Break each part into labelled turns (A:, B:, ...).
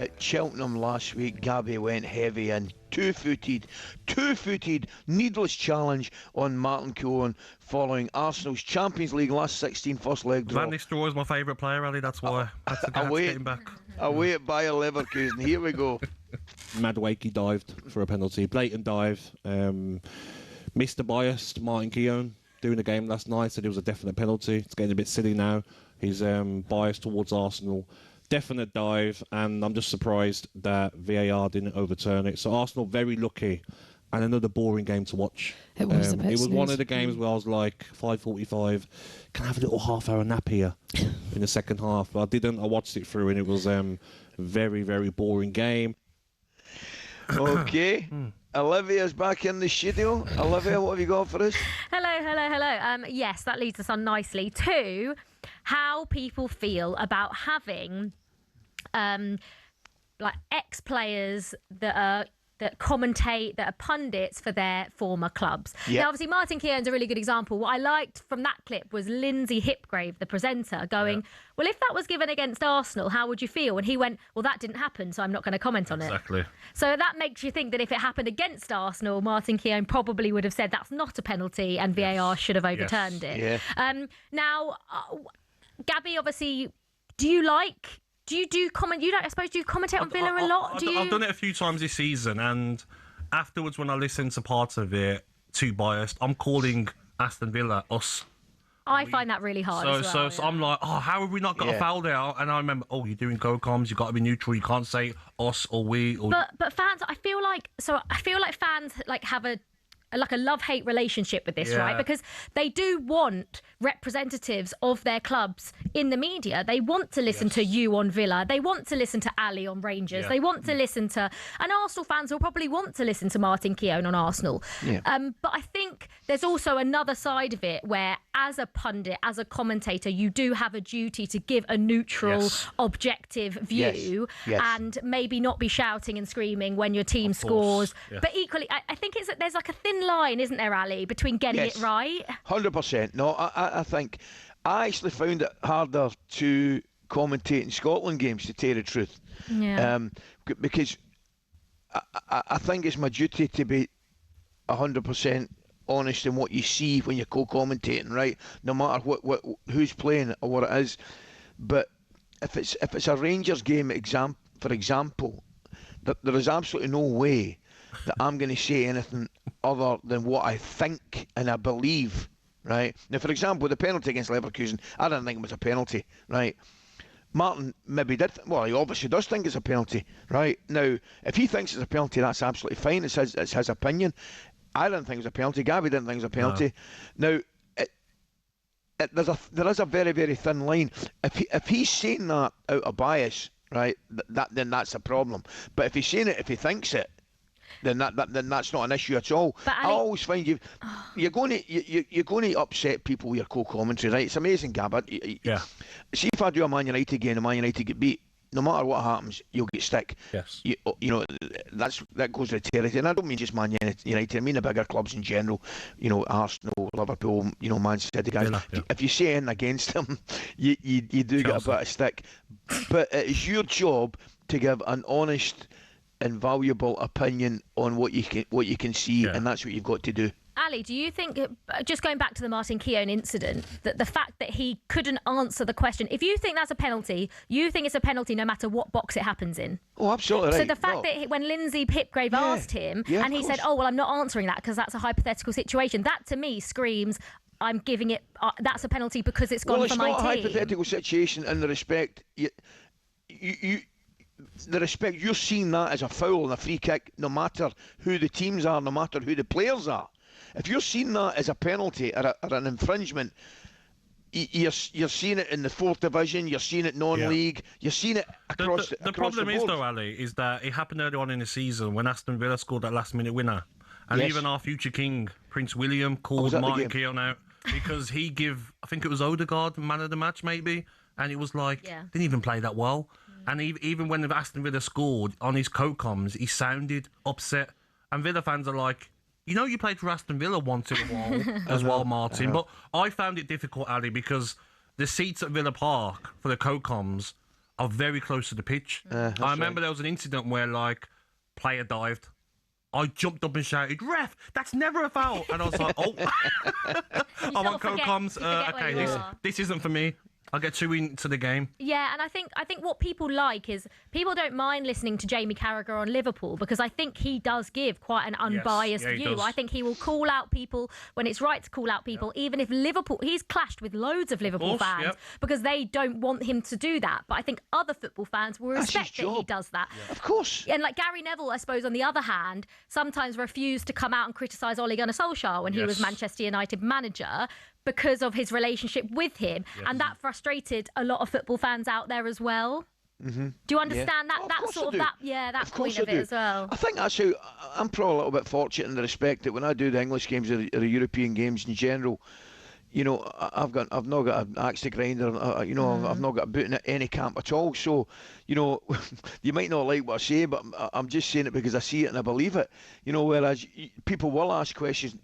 A: at Cheltenham last week. Gabby went heavy and two-footed, needless challenge on Martin Keown following Arsenal's Champions League last 16 first leg draw.
B: Van Nistelrooy is my favourite player, Ali. That's why. That's the guy to get him back.
A: Away at Bayer Leverkusen. Here we go.
C: Madueke dived for a penalty. Blatant dive. Mr. Biased, Martin Keown, doing the game last night, said it was a definite penalty. It's getting a bit silly now. He's biased towards Arsenal. Definite dive, and I'm just surprised that VAR didn't overturn it. So Arsenal very lucky, and another boring game to watch.
D: It was
C: one of the games where I was like, 5:45, can I have a little half-hour nap here in the second half? But I didn't. I watched it through, and it was very, very boring game.
A: Okay. Olivia's back in the studio. Olivia, what have you got for us?
E: Hello. Yes, that leads us on nicely to how people feel about having like ex-players that commentate, that are pundits for their former clubs.
A: Yep.
E: Now, obviously, Martin Keown's a really good example. What I liked from that clip was Lindsay Hipgrave, the presenter, going, well, if that was given against Arsenal, how would you feel? And he went, well, that didn't happen, so I'm not going to comment on it.
B: Exactly.
E: So that makes you think that if it happened against Arsenal, Martin Keown probably would have said that's not a penalty and VAR should have overturned it.
A: Yeah.
E: Now, Gabby, obviously, do you comment? I suppose you commentate on Villa a lot.
B: I've done it a few times this season, and afterwards, when I listen to parts of it, too biased, I'm calling Aston Villa us.
E: I find that really hard.
B: So I'm like, how have we not got a foul there? And I remember, you're doing co-coms, you've got to be neutral. You can't say us or we. Or...
E: But fans, I feel like fans like have a love-hate relationship with this, right? Because they do want representatives of their clubs in the media. They want to listen to you on Villa. They want to listen to Ali on Rangers. They want to listen to... And Arsenal fans will probably want to listen to Martin Keown on Arsenal. Yeah. But I think there's also another side of it where, as a pundit, as a commentator, you do have a duty to give a neutral, objective view and maybe not be shouting and screaming when your team scores. But equally, I think there's like a thin line, isn't there, Ali, between getting it right?
A: 100%. No, I think I actually found it harder to commentate in Scotland games, to tell you the truth.
E: Yeah.
A: Because I think it's my duty to be 100% honest in what you see when you're co-commentating, right? No matter what who's playing or what it is. But if it's a Rangers game, for example, there is absolutely no way that I'm going to say anything other than what I think and I believe, right? Now, for example, the penalty against Leverkusen, I didn't think it was a penalty, right? Martin maybe did. He obviously does think it's a penalty, right? Now, if he thinks it's a penalty, that's absolutely fine. It's his opinion. I didn't think it was a penalty. Gabby didn't think it was a penalty. No. Now, there is a very, very thin line. If he's saying that out of bias, right, then that's a problem. But if he's saying it, if he thinks it, then that's not an issue at all.
E: But
A: I always find you're going to upset people with your co-commentary, right? It's amazing, Gabby. See, if I do a Man United game and Man United get beat, no matter what happens, you'll get stick.
B: Yes.
A: You know, that goes with territory. And I don't mean just Man United, I mean the bigger clubs in general, Arsenal, Liverpool, Man City guys.
B: Yeah.
A: If you say anything against them, you do get a bit of stick. But it's your job to give an honest and valuable opinion on what you can see, and that's what you've got to do.
E: Ali, do you think, just going back to the Martin Keown incident, that the fact that he couldn't answer the question, if you think that's a penalty, you think it's a penalty no matter what box it happens in?
A: Oh, absolutely right.
E: So the fact that when Lindsay Hipgrave asked him, and he said, I'm not answering that because that's a hypothetical situation, that to me screams, I'm giving it, that's a penalty because it's gone for my team.
A: Well, it's not a hypothetical situation in the respect, you're seeing that as a foul and a free kick, no matter who the teams are, no matter who the players are. If you're seeing that as a penalty or an infringement, you're seeing it in the 4th division, you're seeing it non-league, you're seeing it across the board.
B: The problem is, though, Ali, is that it happened early on in the season when Aston Villa scored that last-minute winner. And even our future king, Prince William, called Martin Keown out because he I think it was Odegaard, man of the match, maybe, and it was like, didn't even play that well. And even when Aston Villa scored on his co-coms, he sounded upset. And Villa fans are like, you played for Aston Villa once in a while as well, Martin. But I found it difficult, Ali, because the seats at Villa Park for the co-coms are very close to the pitch. I remember there was an incident where, like, player dived. I jumped up and shouted, "Ref, that's never a foul!" And I was like, "Oh, I'm on co-coms. Okay, this isn't for me. I'll get too into the game."
E: Yeah, and I think what people like is people don't mind listening to Jamie Carragher on Liverpool because I think he does give quite an unbiased view. I think he will call out people when it's right to call out people, even if he's clashed with loads of Liverpool fans because they don't want him to do that. But I think other football fans will respect that he does that.
A: Yeah. Of course.
E: And like Gary Neville, I suppose, on the other hand, sometimes refused to come out and criticise Ole Gunnar Solskjaer when he was Manchester United manager, because of his relationship with him. Yes. And that frustrated a lot of football fans out there as well. Mm-hmm. Do you understand that sort of that? Yeah, that point of it as well.
A: I think that's how I'm probably a little bit fortunate in the respect that when I do the English games or the European games in general, you know, I've not got an axe to grind, or you know, I've not got a boot in any camp at all. So, you know, you might not like what I say, but I'm just saying it because I see it and I believe it. You know, whereas people will ask questions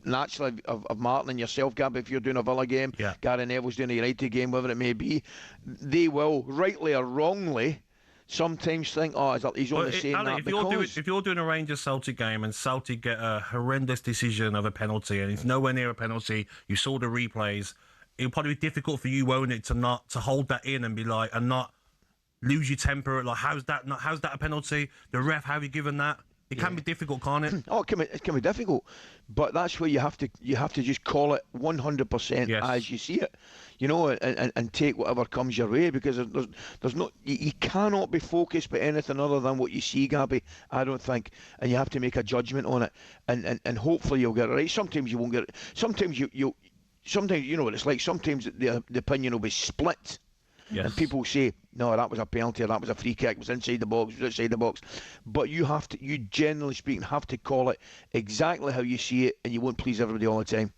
A: naturally of Martin and yourself, Gabby, if you're doing a Villa game, Gary Neville's doing a United game, whatever it may be, they will, rightly or wrongly, sometimes think, oh, he's only saying that because...
B: If you're doing a Rangers Celtic game and Celtic get a horrendous decision of a penalty and it's nowhere near a penalty, you saw the replays, it'll probably be difficult for you, won't it, to hold that in and be like, and not lose your temper, like, how's that a penalty? The ref, how have you given that? It can be difficult, can't it?
A: Oh, it can be difficult, but that's where you have to just call it 100% as you see it, you know, and take whatever comes your way, because there's no, you cannot be focused by anything other than what you see, Gabby, I don't think, and you have to make a judgment on it, and hopefully you'll get it right. Sometimes you won't get it. Sometimes sometimes you know what it's like. Sometimes the opinion will be split. Yes. And people say, no, that was a penalty, or that was a free kick, it was inside the box, it was outside the box. But you generally speaking, have to call it exactly how you see it, and you won't please everybody all the time.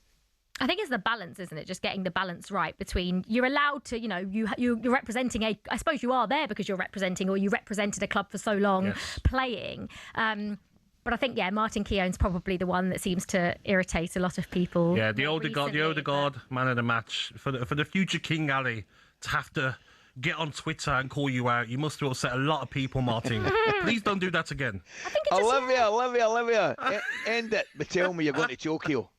E: I think it's the balance, isn't it? Just getting the balance right between, you're allowed to, you know, you're representing I suppose you are there because you're representing, or you represented a club for so long playing. But I think, Martin Keown's probably the one that seems to irritate a lot of people.
B: Yeah, the Odegaard man of the match. For the future King Ali to have to get on Twitter and call you out, you must have upset a lot of people, Martin. Please don't do that again.
E: I think
A: Olivia, end it. But tell me you're going to Tokyo.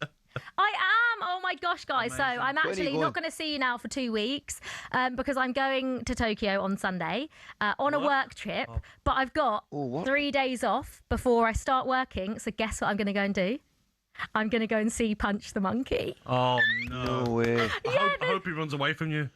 E: I am. Oh my gosh, guys. Amazing. So I'm actually not going to see you now for 2 weeks because I'm going to Tokyo on Sunday on a work trip. But I've got 3 days off before I start working. So guess what I'm going to go and do? I'm going to go and see Punch the Monkey.
B: Oh, no.
A: No way.
B: I hope he runs away from you.